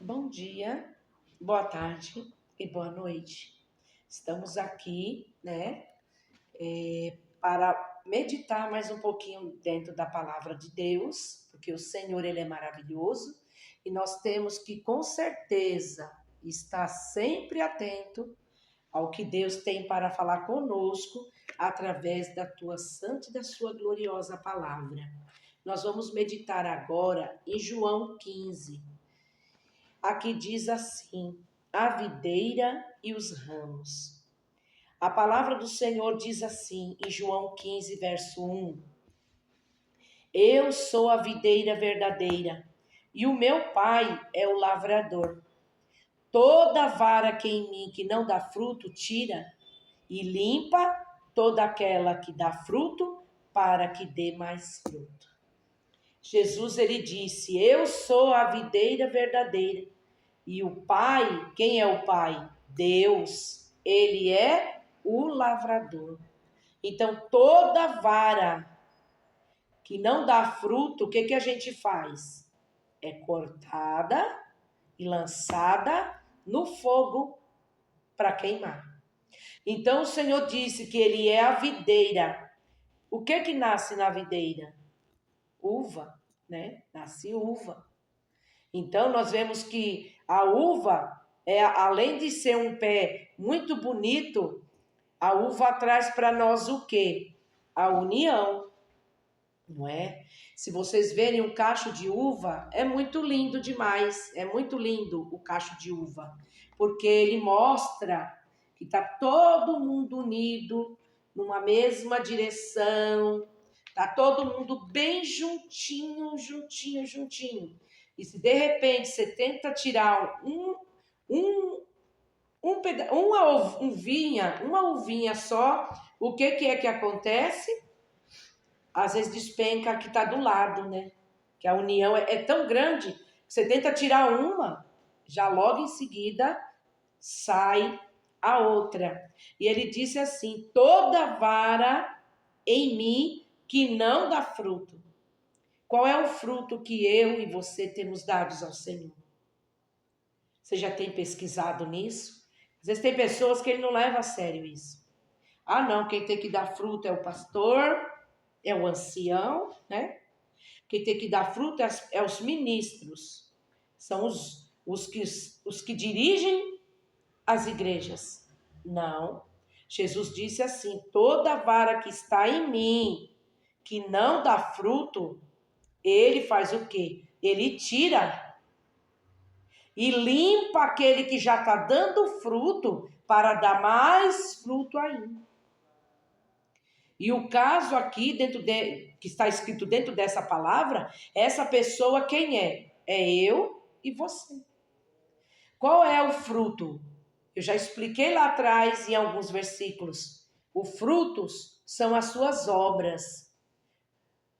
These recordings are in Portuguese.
Bom dia, boa tarde e boa noite. Estamos aqui, para meditar mais um pouquinho dentro da palavra de Deus, porque o Senhor, Ele é maravilhoso e nós temos que, com certeza, estar sempre atento ao que Deus tem para falar conosco através da tua santa e da sua gloriosa palavra. Nós vamos meditar agora em João 15. Aqui diz assim: a videira e os ramos. A palavra do Senhor diz assim, em João 15, verso 1: eu sou a videira verdadeira, e o meu pai é o lavrador. Toda vara que em mim que não dá fruto, tira, e limpa toda aquela que dá fruto, para que dê mais fruto. Jesus, ele disse: eu sou a videira verdadeira. E o Pai, quem é o Pai? Deus. Ele é o lavrador. Então, toda vara que não dá fruto, o que a gente faz? É cortada e lançada no fogo para queimar. Então, o Senhor disse que Ele é a videira. O que nasce na videira? Uva, né? Nasce uva. Então, nós vemos que a uva, além de ser um pé muito bonito, a uva traz para nós o quê? A união, não é? Se vocês verem um cacho de uva, é muito lindo demais, é muito lindo o cacho de uva, porque ele mostra que está todo mundo unido, numa mesma direção, está todo mundo bem juntinho, juntinho, juntinho. E se de repente você tenta tirar uma uvinha só, o que é que acontece? Às vezes despenca a que está do lado, né? Que a união é tão grande que você tenta tirar uma, já logo em seguida sai a outra. E ele disse assim: toda vara em mim que não dá fruto. Qual é o fruto que eu e você temos dados ao Senhor? Você já tem pesquisado nisso? Às vezes tem pessoas que ele não leva a sério isso. Ah, não, quem tem que dar fruto é o pastor, é o ancião, né? Quem tem que dar fruto é os ministros. São os que dirigem as igrejas. Não. Jesus disse assim: toda vara que está em mim, que não dá fruto, ele faz o quê? Ele tira e limpa aquele que já está dando fruto para dar mais fruto ainda. E o caso aqui, que está escrito dentro dessa palavra, essa pessoa quem é? É eu e você. Qual é o fruto? Eu já expliquei lá atrás em alguns versículos. Os frutos são as suas obras.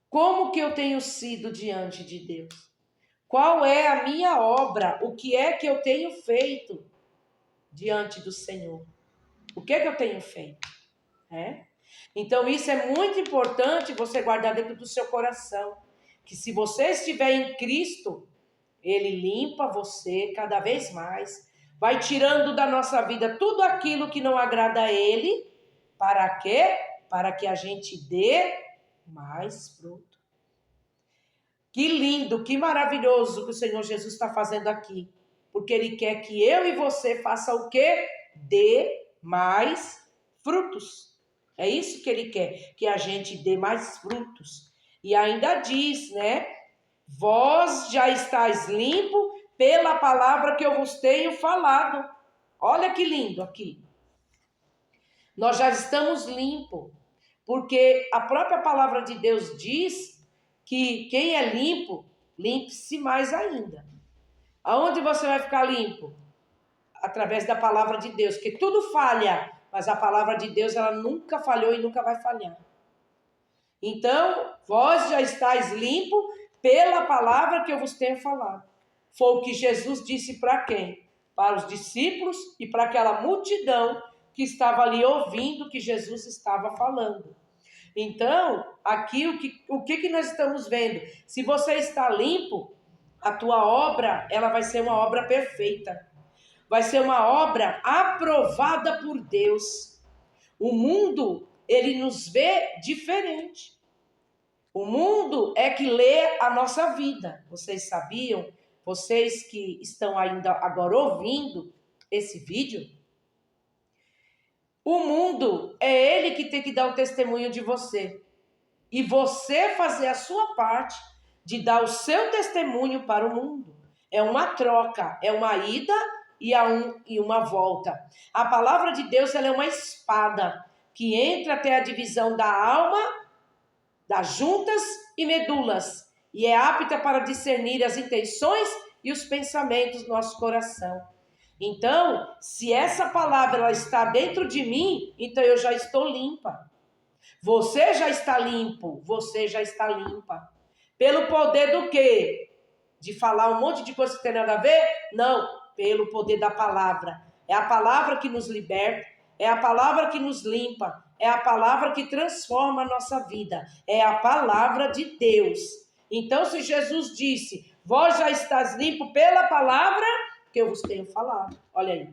Como que eu tenho sido diante de Deus? Qual é a minha obra? O que é que eu tenho feito diante do Senhor? O que é que eu tenho feito? Então, isso é muito importante você guardar dentro do seu coração. Que se você estiver em Cristo, Ele limpa você cada vez mais. Vai tirando da nossa vida tudo aquilo que não agrada a Ele. Para quê? Para que a gente dê mais fruto. Que lindo, que maravilhoso que o Senhor Jesus está fazendo aqui. Porque Ele quer que eu e você faça o quê? Dê mais frutos. É isso que Ele quer, que a gente dê mais frutos. E ainda diz, né? Vós já estáis limpo pela palavra que eu vos tenho falado. Olha que lindo aqui. Nós já estamos limpos. Porque a própria palavra de Deus diz que quem é limpo, limpe-se mais ainda. Aonde você vai ficar limpo? Através da palavra de Deus, que tudo falha, mas a palavra de Deus ela nunca falhou e nunca vai falhar. Então, vós já estáis limpo pela palavra que eu vos tenho falado. Foi o que Jesus disse para quem? Para os discípulos e para aquela multidão que estava ali ouvindo o que Jesus estava falando. Então, aqui o que nós estamos vendo? Se você está limpo, a tua obra, ela vai ser uma obra perfeita. Vai ser uma obra aprovada por Deus. O mundo, ele nos vê diferente. O mundo é que lê a nossa vida. Vocês sabiam? Vocês que estão ainda agora ouvindo esse vídeo, o mundo é ele que tem que dar o testemunho de você. E você fazer a sua parte de dar o seu testemunho para o mundo. É uma troca, é uma ida e uma volta. A palavra de Deus, ela é uma espada que entra até a divisão da alma, das juntas e medulas, e é apta para discernir as intenções e os pensamentos do nosso coração. Então, se essa palavra ela está dentro de mim, então eu já estou limpa. Você já está limpo, você já está limpa. Pelo poder do quê? De falar um monte de coisa que tem nada a ver? Não, pelo poder da palavra. É a palavra que nos liberta, é a palavra que nos limpa, é a palavra que transforma a nossa vida, é a palavra de Deus. Então, se Jesus disse, vós já estás limpo pela palavra que eu vos tenho falado. Olha aí.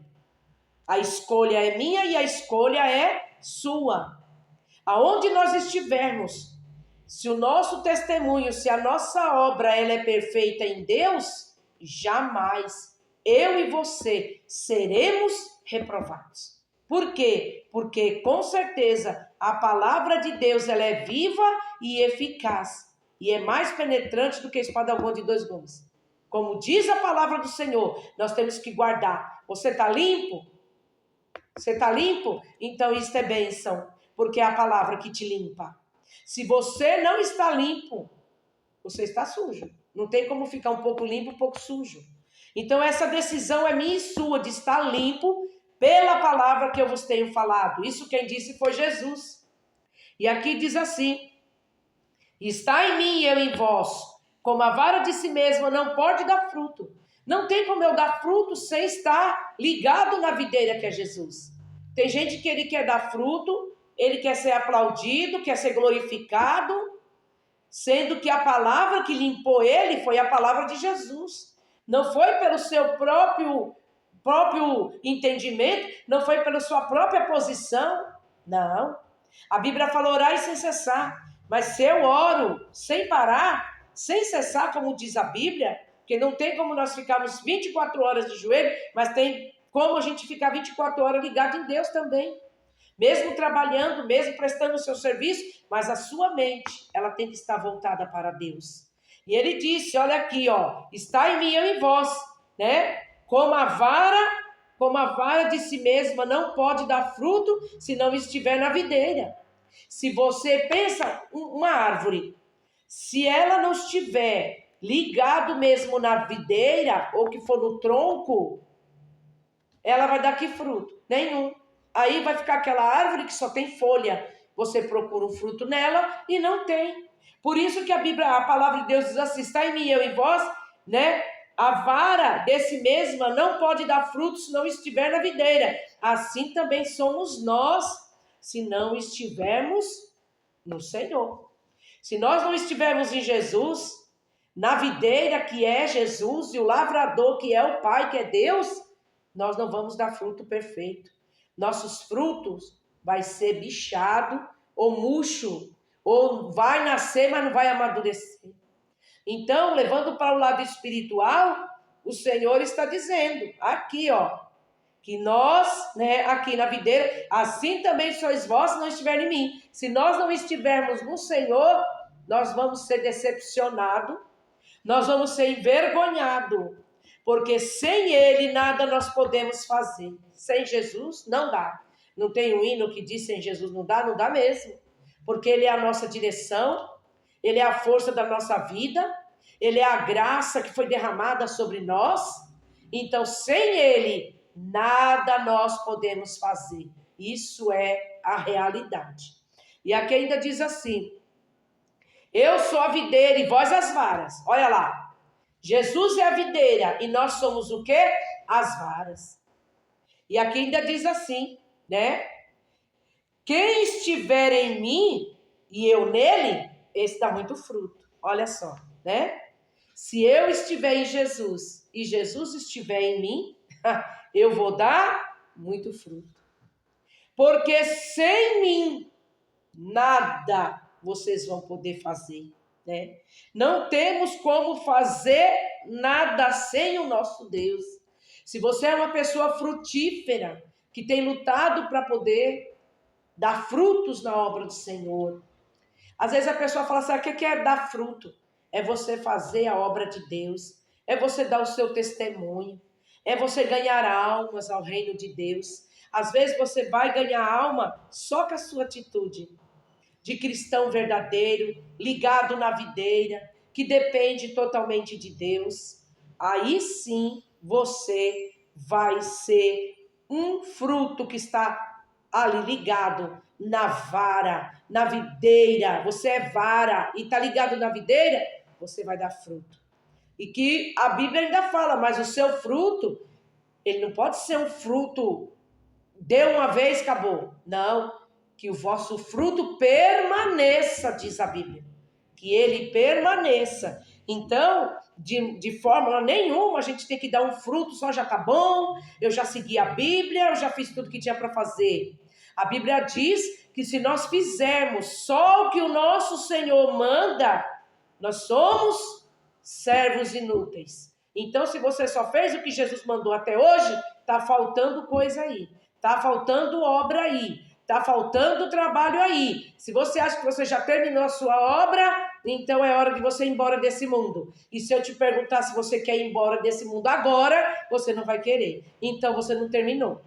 A escolha é minha e a escolha é sua. Aonde nós estivermos, se o nosso testemunho, se a nossa obra ela é perfeita em Deus, jamais eu e você seremos reprovados. Por quê? Porque com certeza a palavra de Deus ela é viva e eficaz e é mais penetrante do que a espada aguda de 2 gumes. Como diz a palavra do Senhor, nós temos que guardar. Você está limpo? Você está limpo? Então isso é bênção, porque é a palavra que te limpa. Se você não está limpo, você está sujo. Não tem como ficar um pouco limpo, um pouco sujo. Então essa decisão é minha e sua, de estar limpo pela palavra que eu vos tenho falado. Isso quem disse foi Jesus. E aqui diz assim, está em mim e eu em vós, como a vara de si mesma não pode dar fruto. Não tem como eu dar fruto sem estar ligado na videira que é Jesus. Tem gente que ele quer dar fruto, ele quer ser aplaudido, quer ser glorificado, sendo que a palavra que limpou ele foi a palavra de Jesus. Não foi pelo seu próprio entendimento, não foi pela sua própria posição, não. A Bíblia fala orar sem cessar, mas se eu oro sem parar, sem cessar, como diz a Bíblia, porque não tem como nós ficarmos 24 horas de joelho, mas tem como a gente ficar 24 horas ligado em Deus também. Mesmo trabalhando, mesmo prestando o seu serviço, mas a sua mente, ela tem que estar voltada para Deus. E ele disse, olha aqui, ó, está em mim e eu em vós, né? Como a vara de si mesma não pode dar fruto se não estiver na videira. Se você pensa uma árvore, se ela não estiver ligado mesmo na videira, ou que for no tronco, ela vai dar que fruto? Nenhum. Aí vai ficar aquela árvore que só tem folha. Você procura um fruto nela e não tem. Por isso que a palavra de Deus diz assim, está em mim, eu em vós, né? A vara desse mesma não pode dar fruto se não estiver na videira. Assim também somos nós, se não estivermos no Senhor. Se nós não estivermos em Jesus, na videira que é Jesus e o lavrador que é o Pai, que é Deus, nós não vamos dar fruto perfeito. Nossos frutos vai ser bichado ou murcho, ou vai nascer, mas não vai amadurecer. Então, levando para o lado espiritual, o Senhor está dizendo, aqui ó, que nós, né, aqui na videira, assim também sois vós se não estiverem em mim. Se nós não estivermos no Senhor, nós vamos ser decepcionados, nós vamos ser envergonhados, porque sem Ele nada nós podemos fazer. Sem Jesus não dá. Não tem um hino que diz sem Jesus não dá? Não dá mesmo. Porque Ele é a nossa direção, Ele é a força da nossa vida, Ele é a graça que foi derramada sobre nós. Então, sem Ele, nada nós podemos fazer. Isso é a realidade. E aqui ainda diz assim, eu sou a videira e vós as varas. Olha lá. Jesus é a videira e nós somos o quê? As varas. E aqui ainda diz assim, né? Quem estiver em mim e eu nele, esse dá muito fruto. Olha só, né? Se eu estiver em Jesus e Jesus estiver em mim, eu vou dar muito fruto. Porque sem mim, nada vocês vão poder fazer, né? Não temos como fazer nada sem o nosso Deus. Se você é uma pessoa frutífera, que tem lutado para poder dar frutos na obra do Senhor. Às vezes a pessoa fala assim, o que é dar fruto? É você fazer a obra de Deus, é você dar o seu testemunho, é você ganhar almas ao reino de Deus. Às vezes você vai ganhar alma só com a sua atitude de cristão verdadeiro, ligado na videira, que depende totalmente de Deus. Aí sim você vai ser um fruto que está ali ligado na vara, na videira. Você é vara e está ligado na videira, você vai dar fruto. E que a Bíblia ainda fala, mas o seu fruto, ele não pode ser um fruto, deu uma vez, acabou. Não, que o vosso fruto permaneça, diz a Bíblia. Que ele permaneça. Então, de forma nenhuma, a gente tem que dar um fruto, só já tá bom, eu já segui a Bíblia, eu já fiz tudo que tinha para fazer. A Bíblia diz que se nós fizermos só o que o nosso Senhor manda, nós somos servos inúteis. Então, se você só fez o que Jesus mandou até hoje, tá faltando coisa aí, tá faltando obra aí, tá faltando trabalho aí. Se você acha que você já terminou a sua obra, então é hora de você ir embora desse mundo. E se eu te perguntar se você quer ir embora desse mundo agora, você não vai querer. Então você não terminou.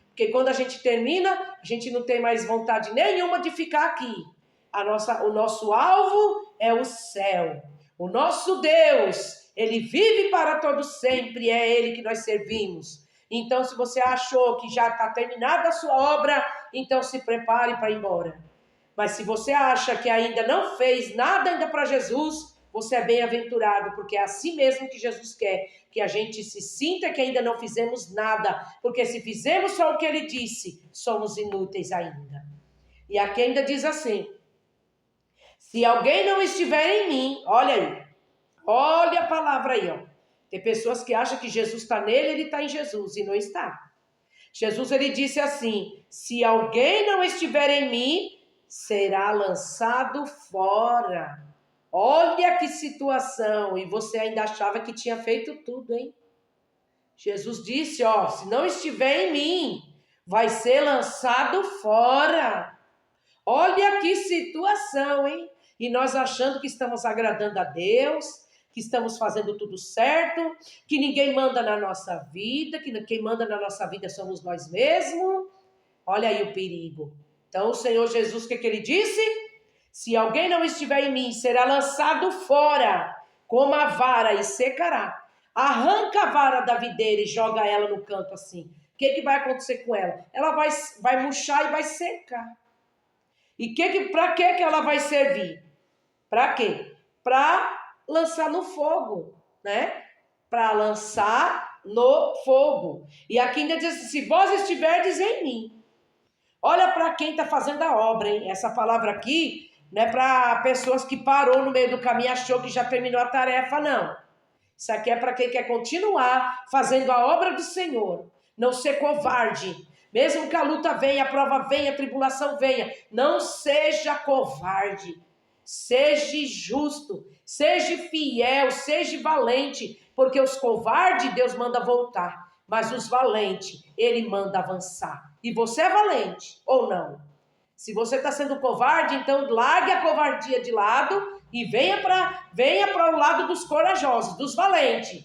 Porque quando a gente termina, a gente não tem mais vontade nenhuma de ficar aqui. O nosso alvo é o céu. O nosso Deus, ele vive para todo sempre, é ele que nós servimos. Então, se você achou que já está terminada a sua obra, então se prepare para ir embora. Mas se você acha que ainda não fez nada ainda para Jesus, você é bem-aventurado, porque é assim mesmo que Jesus quer, que a gente se sinta que ainda não fizemos nada, porque se fizemos só o que ele disse, somos inúteis ainda. E aqui ainda diz assim, se alguém não estiver em mim, olha aí, olha a palavra aí, ó. Tem pessoas que acham que Jesus está nele, ele está em Jesus, e não está. Jesus, ele disse assim, se alguém não estiver em mim, será lançado fora. Olha que situação, e você ainda achava que tinha feito tudo, hein? Jesus disse, ó, se não estiver em mim, vai ser lançado fora. Olha que situação, hein? E nós achando que estamos agradando a Deus, que estamos fazendo tudo certo, que ninguém manda na nossa vida, que quem manda na nossa vida somos nós mesmos. Olha aí o perigo. Então o Senhor Jesus, o que ele disse? Se alguém não estiver em mim, será lançado fora, como a vara, e secará. Arranca a vara da videira e joga ela no canto assim. O que vai acontecer com ela? Ela vai murchar e vai secar. E para que ela vai servir? Para quê? Para lançar no fogo, né? Para lançar no fogo. E aqui ainda diz assim, se vós estiverdes em mim. Olha para quem está fazendo a obra, hein? Essa palavra aqui não é para pessoas que parou no meio do caminho e achou que já terminou a tarefa, não. Isso aqui é para quem quer continuar fazendo a obra do Senhor. Não ser covarde. Mesmo que a luta venha, a prova venha, a tribulação venha. Não seja covarde. Seja justo. Seja fiel. Seja valente. Porque os covardes, Deus manda voltar. Mas os valentes, Ele manda avançar. E você é valente ou não? Se você está sendo covarde, então largue a covardia de lado e venha para o lado dos corajosos, dos valentes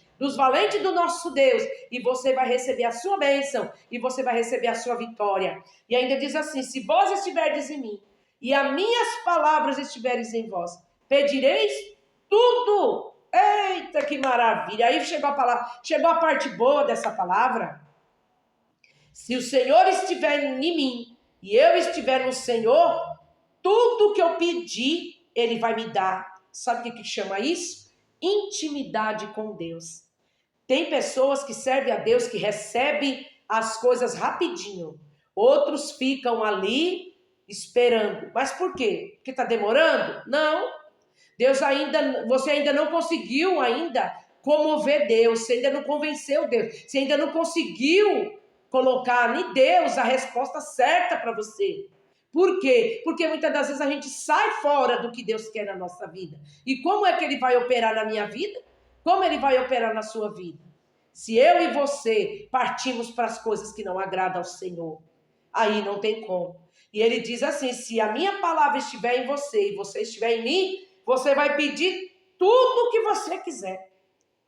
do nosso Deus. E você vai receber a sua bênção e você vai receber a sua vitória. E ainda diz assim, se vós estiverdes em mim e as minhas palavras estiverem em vós, pedireis tudo. Eita, que maravilha. Aí chegou a parte boa dessa palavra. Se o Senhor estiver em mim e eu estiver no Senhor, tudo que eu pedir, Ele vai me dar. Sabe o que chama isso? Intimidade com Deus. Tem pessoas que servem a Deus, que recebem as coisas rapidinho. Outros ficam ali esperando. Mas por quê? Porque está demorando? Não. Você ainda não conseguiu comover Deus, você ainda não convenceu Deus, você ainda não conseguiu colocar em Deus a resposta certa para você. Por quê? Porque muitas das vezes a gente sai fora do que Deus quer na nossa vida. E como é que Ele vai operar na minha vida? Como Ele vai operar na sua vida? Se eu e você partimos para as coisas que não agradam ao Senhor, aí não tem como. E Ele diz assim, se a minha palavra estiver em você e você estiver em mim, você vai pedir tudo o que você quiser.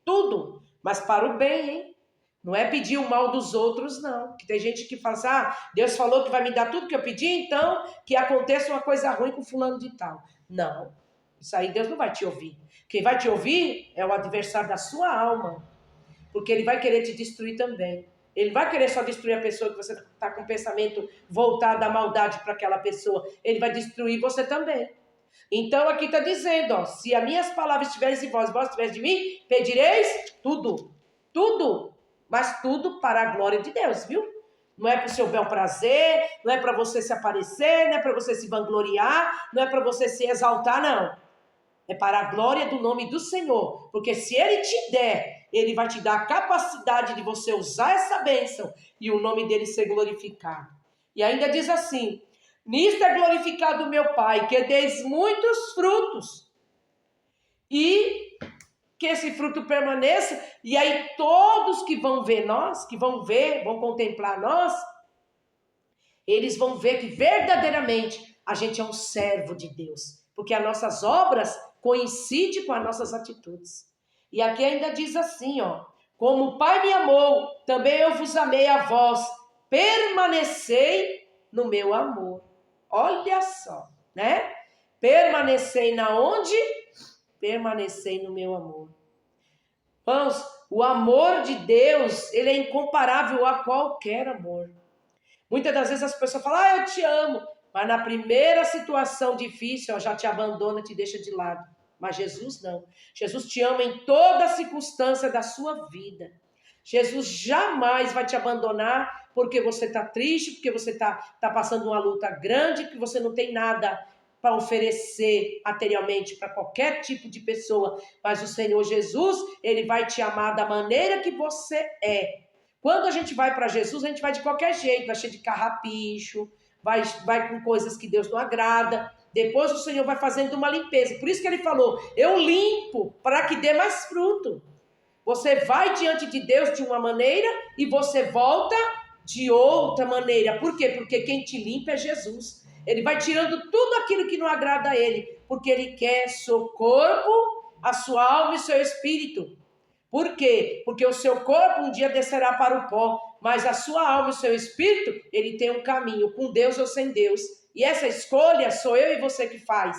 Tudo. Mas para o bem, hein? Não é pedir o mal dos outros, não. Que tem gente que fala assim, Deus falou que vai me dar tudo que eu pedi, então que aconteça uma coisa ruim com fulano de tal. Não. Isso aí Deus não vai te ouvir. Quem vai te ouvir é o adversário da sua alma. Porque ele vai querer te destruir também. Ele vai querer só destruir a pessoa que você está com o pensamento voltado à maldade para aquela pessoa. Ele vai destruir você também. Então aqui está dizendo, se as minhas palavras estiverem em vós estiverem de mim, pedireis tudo. Tudo. Mas tudo para a glória de Deus, viu? Não é para o seu bel prazer, não é para você se aparecer, não é para você se vangloriar, não é para você se exaltar, não. É para a glória do nome do Senhor. Porque se Ele te der, Ele vai te dar a capacidade de você usar essa bênção e o nome dele ser glorificado. E ainda diz assim, nisto é glorificado o meu Pai, que deis muitos frutos. E que esse fruto permaneça. E aí todos que vão ver nós, vão contemplar nós, eles vão ver que verdadeiramente a gente é um servo de Deus. Porque as nossas obras coincidem com as nossas atitudes. E aqui ainda diz assim, como o Pai me amou, também eu vos amei a vós. Permanecei no meu amor. Olha só, né? Permanecei na onde? Permanecei no meu amor. Irmãos, o amor de Deus, ele é incomparável a qualquer amor. Muitas das vezes as pessoas falam, eu te amo, mas na primeira situação difícil, já te abandona, te deixa de lado. Mas Jesus não. Jesus te ama em toda circunstância da sua vida. Jesus jamais vai te abandonar porque você está triste, porque você está passando uma luta grande, que você não tem nada para oferecer materialmente para qualquer tipo de pessoa. Mas o Senhor Jesus, Ele vai te amar da maneira que você é. Quando a gente vai para Jesus, a gente vai de qualquer jeito, vai cheio de carrapicho, vai com coisas que Deus não agrada. Depois o Senhor vai fazendo uma limpeza. Por isso que Ele falou, eu limpo para que dê mais fruto. Você vai diante de Deus de uma maneira e você volta de outra maneira. Por quê? Porque quem te limpa é Jesus. Ele vai tirando tudo aquilo que não agrada a Ele, porque Ele quer seu corpo, a sua alma e seu espírito. Por quê? Porque o seu corpo um dia descerá para o pó, mas a sua alma e o seu espírito, ele tem um caminho, com Deus ou sem Deus. E essa escolha sou eu e você que faz.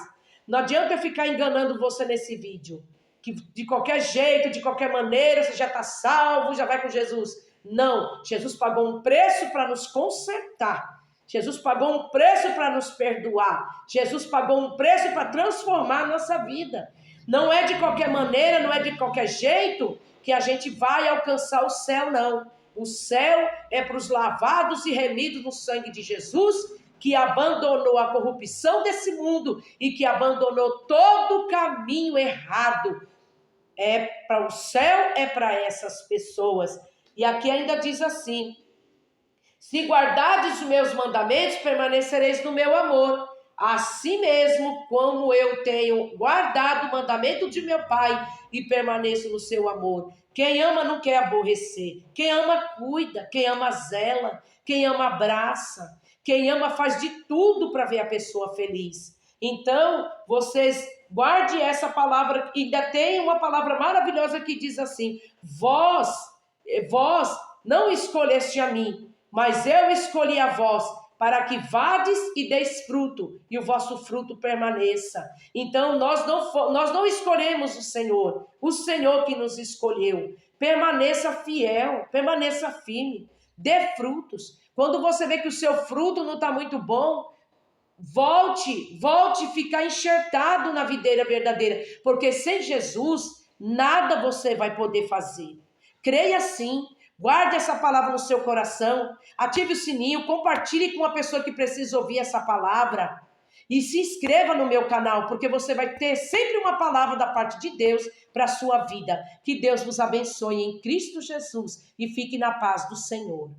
Não adianta eu ficar enganando você nesse vídeo, que de qualquer jeito, de qualquer maneira, você já está salvo, já vai com Jesus. Não, Jesus pagou um preço para nos consertar. Jesus pagou um preço para nos perdoar. Jesus pagou um preço para transformar a nossa vida. Não é de qualquer maneira, não é de qualquer jeito que a gente vai alcançar o céu, não. O céu é para os lavados e remidos no sangue de Jesus, que abandonou a corrupção desse mundo e que abandonou todo o caminho errado. É para o céu, é para essas pessoas. E aqui ainda diz assim, se guardardes os meus mandamentos, permanecereis no meu amor. Assim mesmo como eu tenho guardado o mandamento de meu Pai e permaneço no seu amor. Quem ama não quer aborrecer. Quem ama cuida. Quem ama zela. Quem ama abraça. Quem ama faz de tudo para ver a pessoa feliz. Então, vocês guardem essa palavra. Ainda tem uma palavra maravilhosa que diz assim, vós não escolheste a mim, mas eu escolhi a vós, para que vades e deis fruto, e o vosso fruto permaneça. Então, nós não escolhemos o Senhor que nos escolheu. Permaneça fiel, permaneça firme, dê frutos. Quando você vê que o seu fruto não está muito bom, volte ficar enxertado na videira verdadeira, porque sem Jesus, nada você vai poder fazer. Creia sim. Guarde essa palavra no seu coração, ative o sininho, compartilhe com uma pessoa que precisa ouvir essa palavra. E se inscreva no meu canal, porque você vai ter sempre uma palavra da parte de Deus para a sua vida. Que Deus vos abençoe em Cristo Jesus e fique na paz do Senhor.